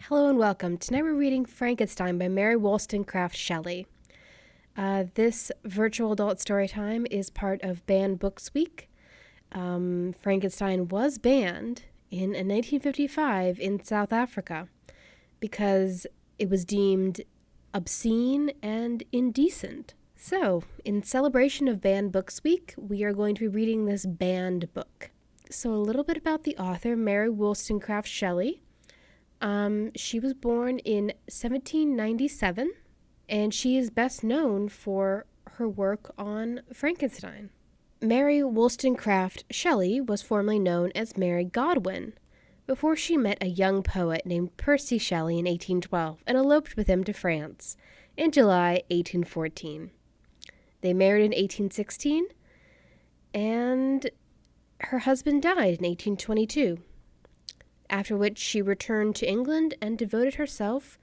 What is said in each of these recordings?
Hello and welcome. Tonight we're reading Frankenstein by Mary Wollstonecraft Shelley. This virtual adult story time is part of Banned Books Week. Frankenstein was banned in 1955 in South Africa because it was deemed obscene and indecent. So, in celebration of Banned Books Week, we are going to be reading this banned book. So a little bit about the author, Mary Wollstonecraft Shelley. She was born in 1797, and she is best known for her work on Frankenstein. Mary Wollstonecraft Shelley was formerly known as Mary Godwin, before she met a young poet named Percy Shelley in 1812 and eloped with him to France in July 1814. They married in 1816, and her husband died in 1822. After which she returned to England and devoted herself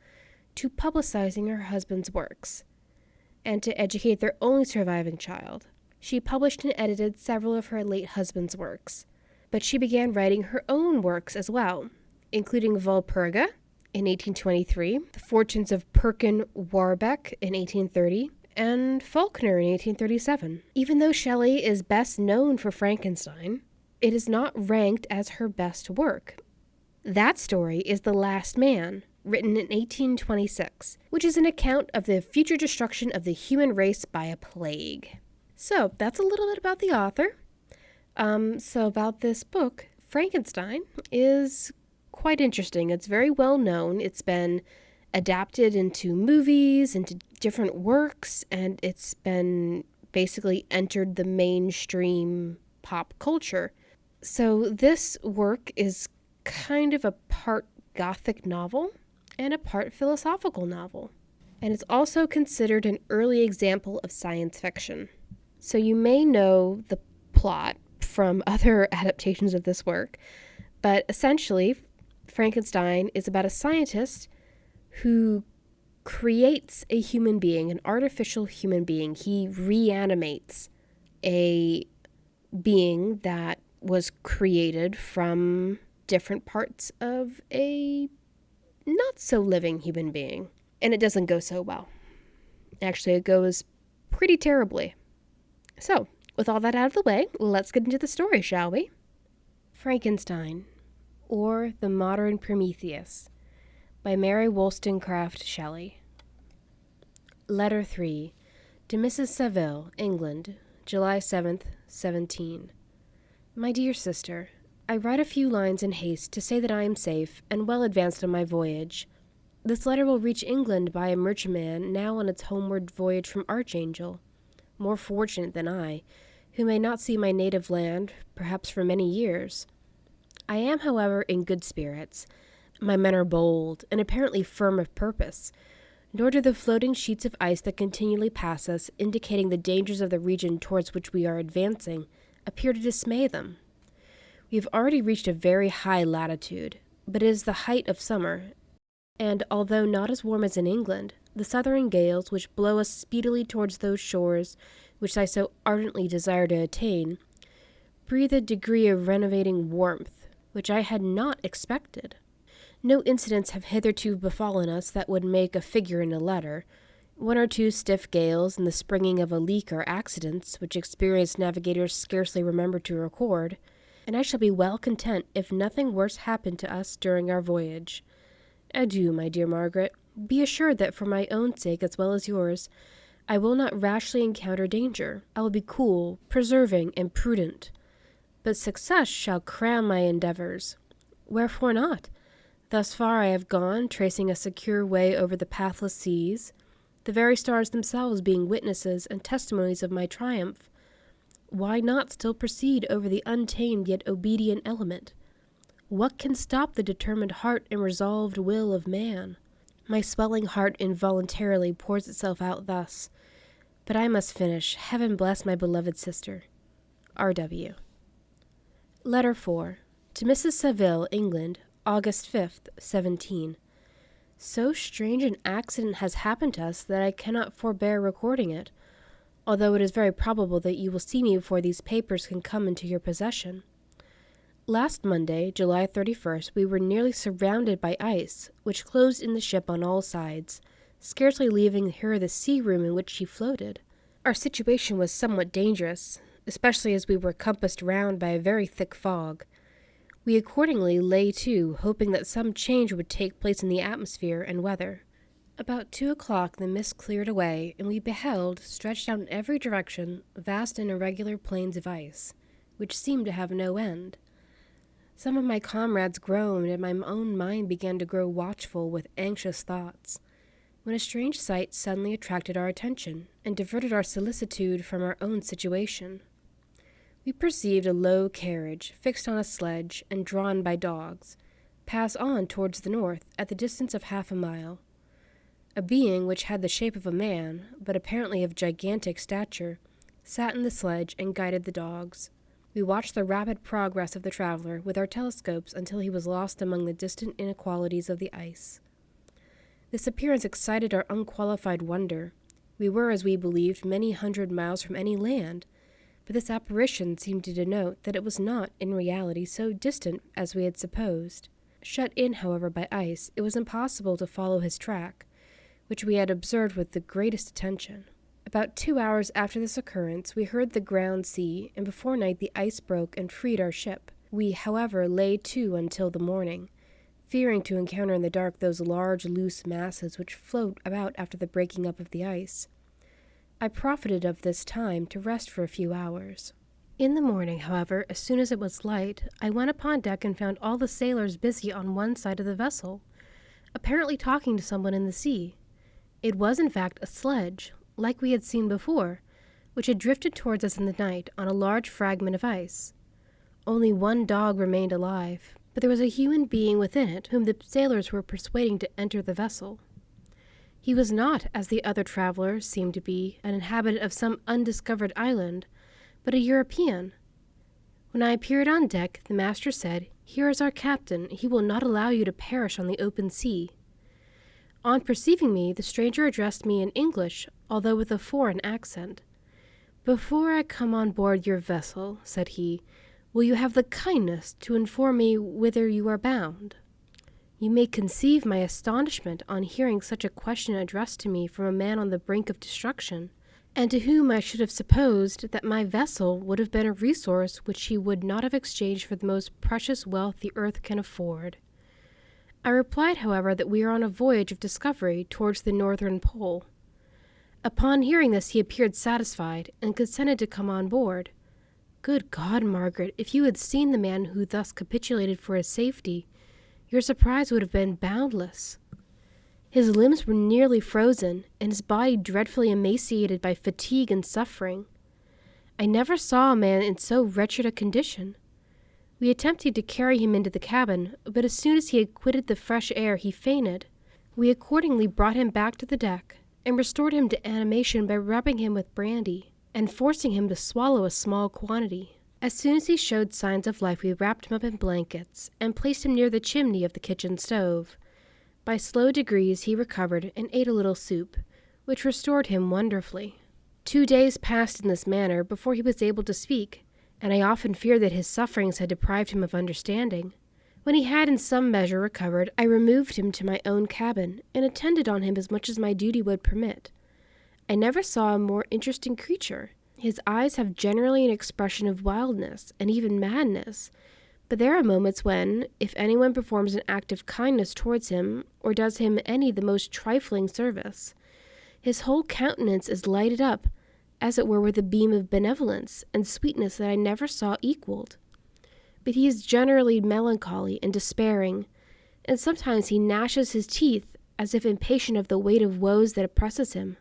to publicizing her husband's works and to educate their only surviving child. She published and edited several of her late husband's works, but she began writing her own works as well, including Walpurga in 1823, The Fortunes of Perkin Warbeck in 1830, and Faulkner in 1837. Even though Shelley is best known for Frankenstein, it is not ranked as her best work. That story is The Last Man, written in 1826, which is an account of the future destruction of the human race by a plague. So, that's a little bit about the author. So about this book, Frankenstein is quite interesting. It's very well known. It's been adapted into movies, into different works, and it's been basically entered the mainstream pop culture. So this work is kind of a part gothic novel and a part philosophical novel. And it's also considered an early example of science fiction. So you may know the plot from other adaptations of this work, but essentially, Frankenstein is about a scientist who creates a human being, an artificial human being. He reanimates a being that was created from different parts of a not-so-living human being. And it doesn't go so well. Actually, it goes pretty terribly. So, with all that out of the way, let's get into the story, shall we? Frankenstein, or The Modern Prometheus, by Mary Wollstonecraft Shelley. Letter 3, to Mrs. Saville, England, July 7th, 17. My dear sister, I write a few lines in haste to say that I am safe and well advanced on my voyage. This letter will reach England by a merchantman now on its homeward voyage from Archangel, more fortunate than I, who may not see my native land, perhaps for many years. I am, however, in good spirits. My men are bold, and apparently firm of purpose, nor do the floating sheets of ice that continually pass us, indicating the dangers of the region towards which we are advancing, appear to dismay them. We have already reached a very high latitude, but it is the height of summer, and although not as warm as in England, the southern gales which blow us speedily towards those shores which I so ardently desire to attain, breathe a degree of renovating warmth which I had not expected. No incidents have hitherto befallen us that would make a figure in a letter. One or two stiff gales and the springing of a leak are accidents which experienced navigators scarcely remember to record, and I shall be well content if nothing worse happen to us during our voyage. Adieu, my dear Margaret. Be assured that for my own sake as well as yours, I will not rashly encounter danger. I will be cool, persevering, and prudent. But success shall cram my endeavors. Wherefore not? Thus far I have gone, tracing a secure way over the pathless seas, the very stars themselves being witnesses and testimonies of my triumph. Why not still proceed over the untamed yet obedient element? What can stop the determined heart and resolved will of man? My swelling heart involuntarily pours itself out thus, but I must finish. Heaven bless my beloved sister. R.W. Letter 4, to Mrs. Saville, England, August 5th, 17. So strange an accident has happened to us that I cannot forbear recording it, although it is very probable that you will see me before these papers can come into your possession. Last Monday, July 31st, we were nearly surrounded by ice, which closed in the ship on all sides, scarcely leaving her the sea room in which she floated. Our situation was somewhat dangerous, especially as we were compassed round by a very thick fog. We accordingly lay to, hoping that some change would take place in the atmosphere and weather. About 2 o'clock the mist cleared away, and we beheld, stretched out in every direction, vast and irregular plains of ice, which seemed to have no end. Some of my comrades groaned, and my own mind began to grow watchful with anxious thoughts, when a strange sight suddenly attracted our attention, and diverted our solicitude from our own situation. We perceived a low carriage, fixed on a sledge, and drawn by dogs, pass on towards the north, at the distance of 1/2 mile. A being which had the shape of a man, but apparently of gigantic stature, sat in the sledge and guided the dogs. We watched the rapid progress of the traveler with our telescopes until he was lost among the distant inequalities of the ice. This appearance excited our unqualified wonder. We were, as we believed, many hundred miles from any land, but this apparition seemed to denote that it was not, in reality, so distant as we had supposed. Shut in, however, by ice, it was impossible to follow his track, which we had observed with the greatest attention. About 2 hours after this occurrence, we heard the ground sea, and before night the ice broke and freed our ship. We, however, lay to until the morning, fearing to encounter in the dark those large, loose masses which float about after the breaking up of the ice. I profited of this time to rest for a few hours. In the morning, however, as soon as it was light, I went upon deck and found all the sailors busy on one side of the vessel, apparently talking to someone in the sea. It was, in fact, a sledge, like we had seen before, which had drifted towards us in the night on a large fragment of ice. Only one dog remained alive, but there was a human being within it whom the sailors were persuading to enter the vessel. He was not, as the other travelers seemed to be, an inhabitant of some undiscovered island, but a European. When I appeared on deck, the master said, "Here is our captain. He will not allow you to perish on the open sea." On perceiving me, the stranger addressed me in English, although with a foreign accent. "Before I come on board your vessel," said he, "will you have the kindness to inform me whither you are bound?" You may conceive my astonishment on hearing such a question addressed to me from a man on the brink of destruction, and to whom I should have supposed that my vessel would have been a resource which he would not have exchanged for the most precious wealth the earth can afford. I replied, however, that we are on a voyage of discovery towards the northern pole. Upon hearing this, he appeared satisfied, and consented to come on board. Good God, Margaret, if you had seen the man who thus capitulated for his safety, your surprise would have been boundless. His limbs were nearly frozen, and his body dreadfully emaciated by fatigue and suffering. I never saw a man in so wretched a condition. We attempted to carry him into the cabin, but as soon as he had quitted the fresh air, he fainted. We accordingly brought him back to the deck, and restored him to animation by rubbing him with brandy, and forcing him to swallow a small quantity. As soon as he showed signs of life, we wrapped him up in blankets, and placed him near the chimney of the kitchen stove. By slow degrees he recovered and ate a little soup, which restored him wonderfully. 2 days passed in this manner before he was able to speak, and I often feared that his sufferings had deprived him of understanding. When he had in some measure recovered, I removed him to my own cabin, and attended on him as much as my duty would permit. I never saw a more interesting creature. His eyes have generally an expression of wildness, and even madness, but there are moments when, if anyone performs an act of kindness towards him, or does him any the most trifling service, his whole countenance is lighted up, as it were with a beam of benevolence and sweetness that I never saw equaled. But he is generally melancholy and despairing, and sometimes he gnashes his teeth, as if impatient of the weight of woes that oppresses him.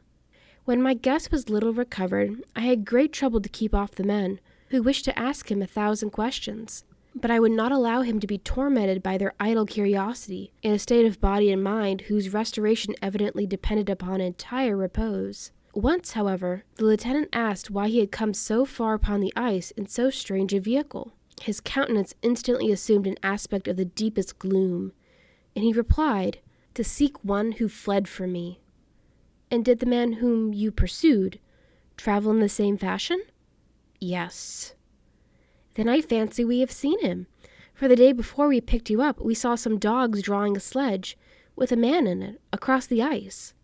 When my guest was little recovered, I had great trouble to keep off the men, who wished to ask him 1,000 questions. But I would not allow him to be tormented by their idle curiosity, in a state of body and mind whose restoration evidently depended upon entire repose. Once, however, the lieutenant asked why he had come so far upon the ice in so strange a vehicle. His countenance instantly assumed an aspect of the deepest gloom, and he replied, "To seek one who fled from me." "And did the man whom you pursued travel in the same fashion?" "Yes." "Then I fancy we have seen him. For the day before we picked you up, we saw some dogs drawing a sledge with a man in it across the ice.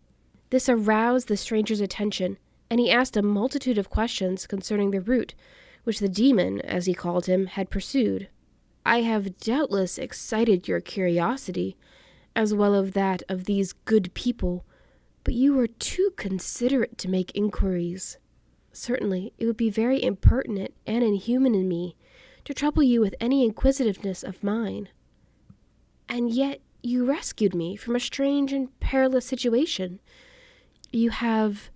This aroused the stranger's attention, and he asked a multitude of questions concerning the route which the demon, as he called him, had pursued. I have doubtless excited your curiosity, as well as that of these good people, but you were too considerate to make inquiries. Certainly, it would be very impertinent and inhuman in me to trouble you with any inquisitiveness of mine. And yet you rescued me from a strange and perilous situation. You have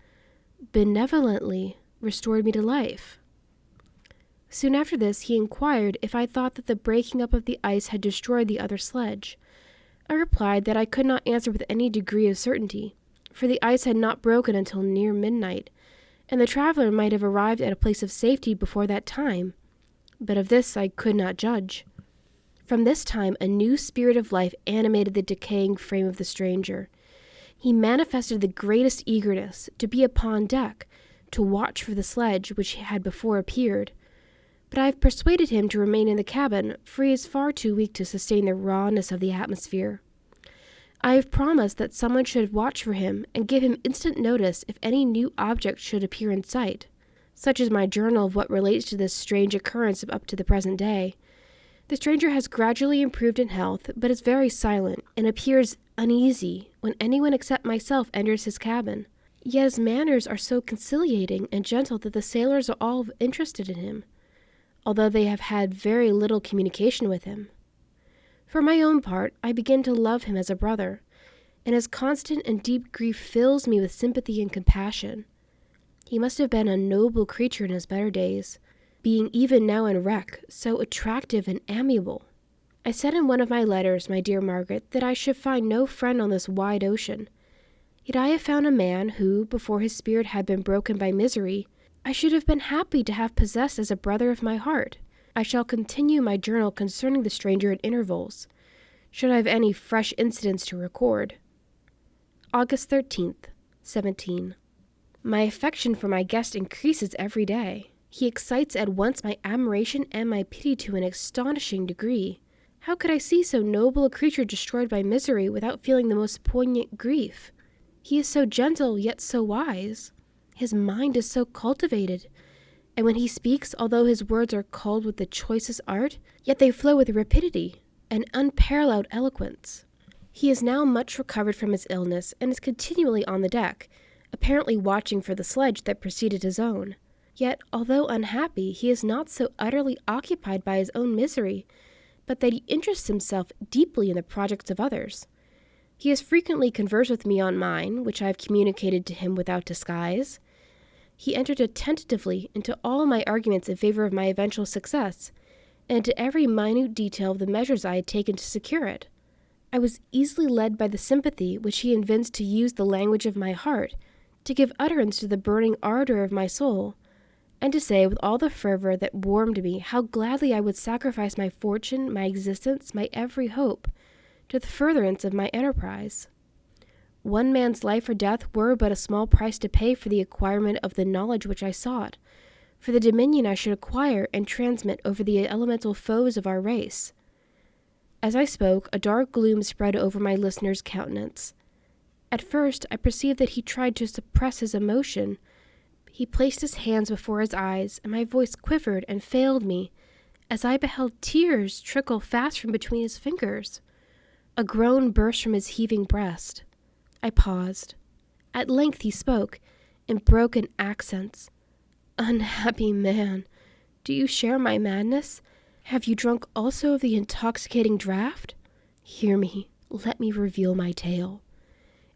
benevolently restored me to life. Soon after this, he inquired if I thought that the breaking up of the ice had destroyed the other sledge. I replied that I could not answer with any degree of certainty, for the ice had not broken until near midnight, and the traveler might have arrived at a place of safety before that time, but of this I could not judge. From this time a new spirit of life animated the decaying frame of the stranger. He manifested the greatest eagerness to be upon deck, to watch for the sledge which had before appeared. But I have persuaded him to remain in the cabin, for he is far too weak to sustain the rawness of the atmosphere. I have promised that someone should watch for him and give him instant notice if any new object should appear in sight. Such is my journal of what relates to this strange occurrence up to the present day. The stranger has gradually improved in health, but is very silent, and appears uneasy when anyone except myself enters his cabin. Yet his manners are so conciliating and gentle that the sailors are all interested in him, although they have had very little communication with him. For my own part, I begin to love him as a brother, and his constant and deep grief fills me with sympathy and compassion. He must have been a noble creature in his better days, being even now in wreck, so attractive and amiable. I said in one of my letters, my dear Margaret, that I should find no friend on this wide ocean. Yet I have found a man who, before his spirit had been broken by misery, I should have been happy to have possessed as a brother of my heart. I shall continue my journal concerning the stranger at intervals, should I have any fresh incidents to record. August 13th, 17. My affection for my guest increases every day. He excites at once my admiration and my pity to an astonishing degree. How could I see so noble a creature destroyed by misery without feeling the most poignant grief? He is so gentle, yet so wise. His mind is so cultivated, and when he speaks, although his words are culled with the choicest art, yet they flow with rapidity and unparalleled eloquence. He is now much recovered from his illness, and is continually on the deck, apparently watching for the sledge that preceded his own. Yet, although unhappy, he is not so utterly occupied by his own misery, but that he interests himself deeply in the projects of others. He has frequently conversed with me on mine, which I have communicated to him without disguise. He entered attentively into all my arguments in favor of my eventual success, and into every minute detail of the measures I had taken to secure it. I was easily led by the sympathy which he evinced to use the language of my heart, to give utterance to the burning ardor of my soul, and to say with all the fervor that warmed me how gladly I would sacrifice my fortune, my existence, my every hope, to the furtherance of my enterprise. One man's life or death were but a small price to pay for the acquirement of the knowledge which I sought, for the dominion I should acquire and transmit over the elemental foes of our race. As I spoke, a dark gloom spread over my listener's countenance. At first, I perceived that he tried to suppress his emotion. He placed his hands before his eyes, and my voice quivered and failed me, as I beheld tears trickle fast from between his fingers. A groan burst from his heaving breast. I paused. At length he spoke, in broken accents. "Unhappy man, do you share my madness? Have you drunk also of the intoxicating draught? Hear me, let me reveal my tale,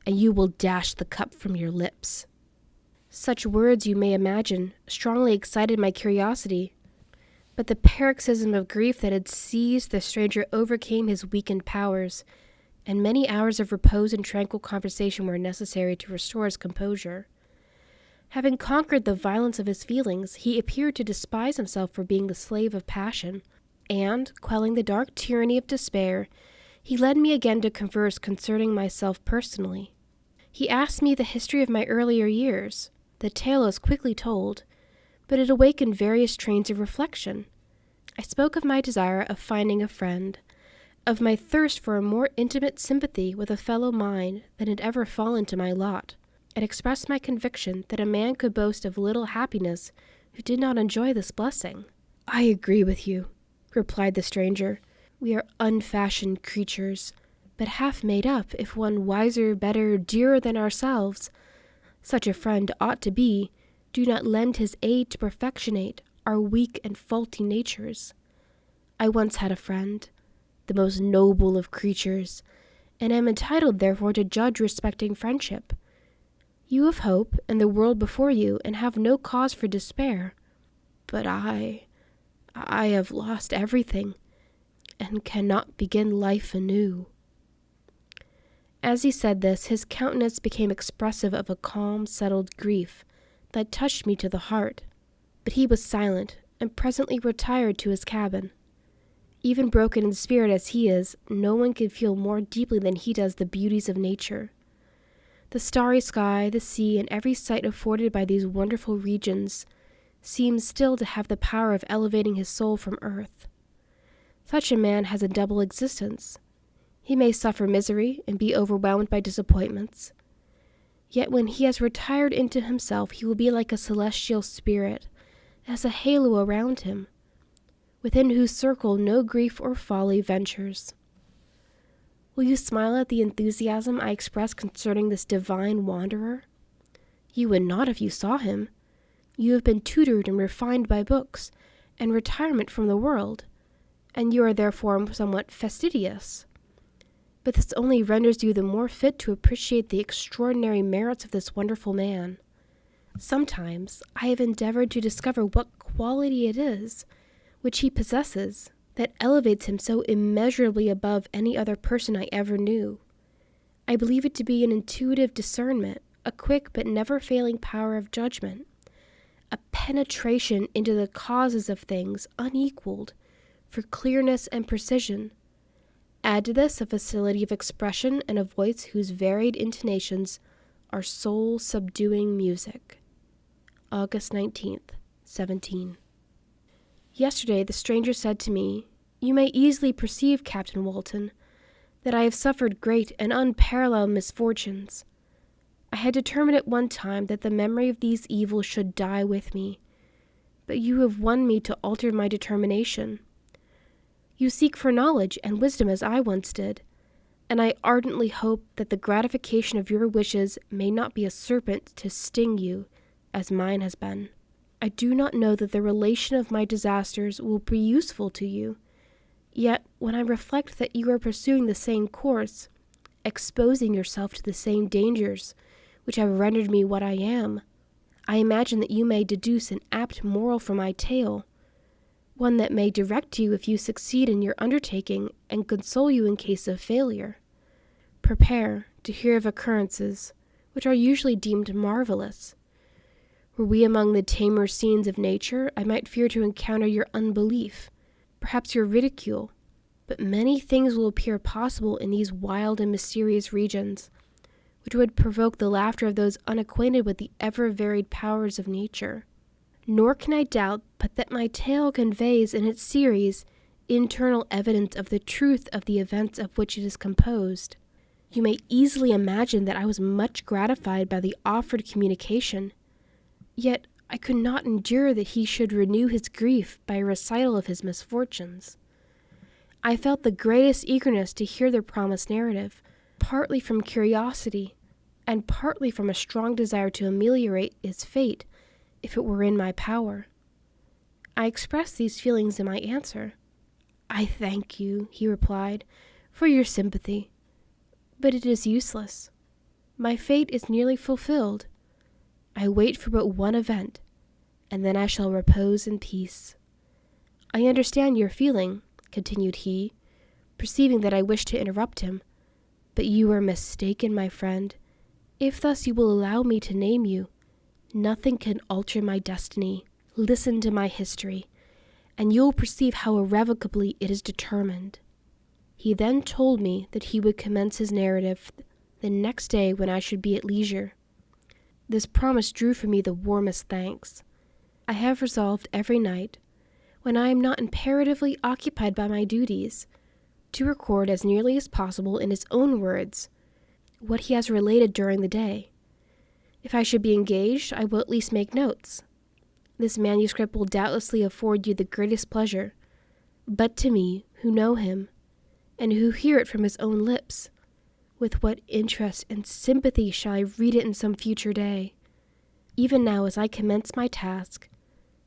and you will dash the cup from your lips." Such words, you may imagine, strongly excited my curiosity, but the paroxysm of grief that had seized the stranger overcame his weakened powers, and many hours of repose and tranquil conversation were necessary to restore his composure. Having conquered the violence of his feelings, he appeared to despise himself for being the slave of passion, and, quelling the dark tyranny of despair, he led me again to converse concerning myself personally. He asked me the history of my earlier years. The tale was quickly told, but it awakened various trains of reflection. I spoke of my desire of finding a friend, of my thirst for a more intimate sympathy with a fellow mind than had ever fallen to my lot, and expressed my conviction that a man could boast of little happiness who did not enjoy this blessing. "I agree with you," replied the stranger. "We are unfashioned creatures, but half made up, if one wiser, better, dearer than ourselves, such a friend ought to be, do not lend his aid to perfectionate our weak and faulty natures. I once had a friend, the most noble of creatures, and am entitled therefore to judge respecting friendship. You have hope and the world before you, and have no cause for despair. But I have lost everything, and cannot begin life anew." As he said this, his countenance became expressive of a calm, settled grief that touched me to the heart. But he was silent, and presently retired to his cabin. Even broken in spirit as he is, no one can feel more deeply than he does the beauties of nature. The starry sky, the sea, and every sight afforded by these wonderful regions seems still to have the power of elevating his soul from earth. Such a man has a double existence. He may suffer misery and be overwhelmed by disappointments. Yet when he has retired into himself, he will be like a celestial spirit, as a halo around him, within whose circle no grief or folly ventures. Will you smile at the enthusiasm I express concerning this divine wanderer? You would not if you saw him. You have been tutored and refined by books, and retirement from the world, and you are therefore somewhat fastidious. But this only renders you the more fit to appreciate the extraordinary merits of this wonderful man. Sometimes I have endeavored to discover what quality it is which he possesses that elevates him so immeasurably above any other person I ever knew. I believe it to be an intuitive discernment, a quick but never-failing power of judgment, a penetration into the causes of things unequaled for clearness and precision. Add to this a facility of expression and a voice whose varied intonations are soul-subduing music. August 19th, 17. Yesterday the stranger said to me, "You may easily perceive, Captain Walton, that I have suffered great and unparalleled misfortunes. I had determined at one time that the memory of these evils should die with me, but you have won me to alter my determination. You seek for knowledge and wisdom as I once did, and I ardently hope that the gratification of your wishes may not be a serpent to sting you, as mine has been. I do not know that the relation of my disasters will be useful to you, yet when I reflect that you are pursuing the same course, exposing yourself to the same dangers which have rendered me what I am, I imagine that you may deduce an apt moral from my tale, one that may direct you if you succeed in your undertaking and console you in case of failure. Prepare to hear of occurrences which are usually deemed marvelous. Were we among the tamer scenes of nature, I might fear to encounter your unbelief, perhaps your ridicule, but many things will appear possible in these wild and mysterious regions, which would provoke the laughter of those unacquainted with the ever-varied powers of nature. Nor can I doubt but that my tale conveys in its series internal evidence of the truth of the events of which it is composed. You may easily imagine that I was much gratified by the offered communication, yet I could not endure that he should renew his grief by a recital of his misfortunes. I felt the greatest eagerness to hear the promised narrative, partly from curiosity, and partly from a strong desire to ameliorate his fate, if it were in my power. I expressed these feelings in my answer. "I thank you," he replied, "for your sympathy, but it is useless. My fate is nearly fulfilled. I wait for but one event, and then I shall repose in peace. I understand your feeling," continued he, perceiving that I wished to interrupt him, "but you are mistaken, my friend. If thus you will allow me to name you, nothing can alter my destiny. Listen to my history, and you will perceive how irrevocably it is determined." He then told me that he would commence his narrative the next day when I should be at leisure. This promise drew from me the warmest thanks. I have resolved every night, when I am not imperatively occupied by my duties, to record as nearly as possible in his own words what he has related during the day. If I should be engaged, I will at least make notes. This manuscript will doubtlessly afford you the greatest pleasure, but to me, who know him, and who hear it from his own lips, with what interest and sympathy shall I read it in some future day? Even now, as I commence my task,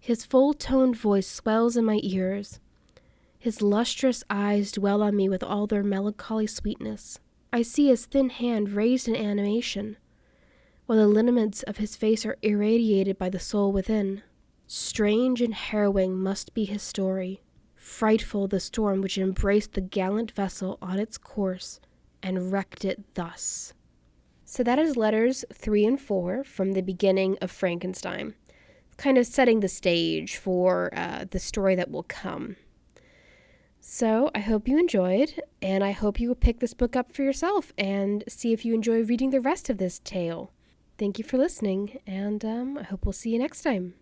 his full-toned voice swells in my ears. His lustrous eyes dwell on me with all their melancholy sweetness. I see his thin hand raised in animation, while the lineaments of his face are irradiated by the soul within. Strange and harrowing must be his story, frightful the storm which embraced the gallant vessel on its course and wrecked it thus. So that is letters 3 and 4 from the beginning of Frankenstein, kind of setting the stage for the story that will come. So I hope you enjoyed, and I hope you will pick this book up for yourself and see if you enjoy reading the rest of this tale. Thank you for listening, and I hope we'll see you next time.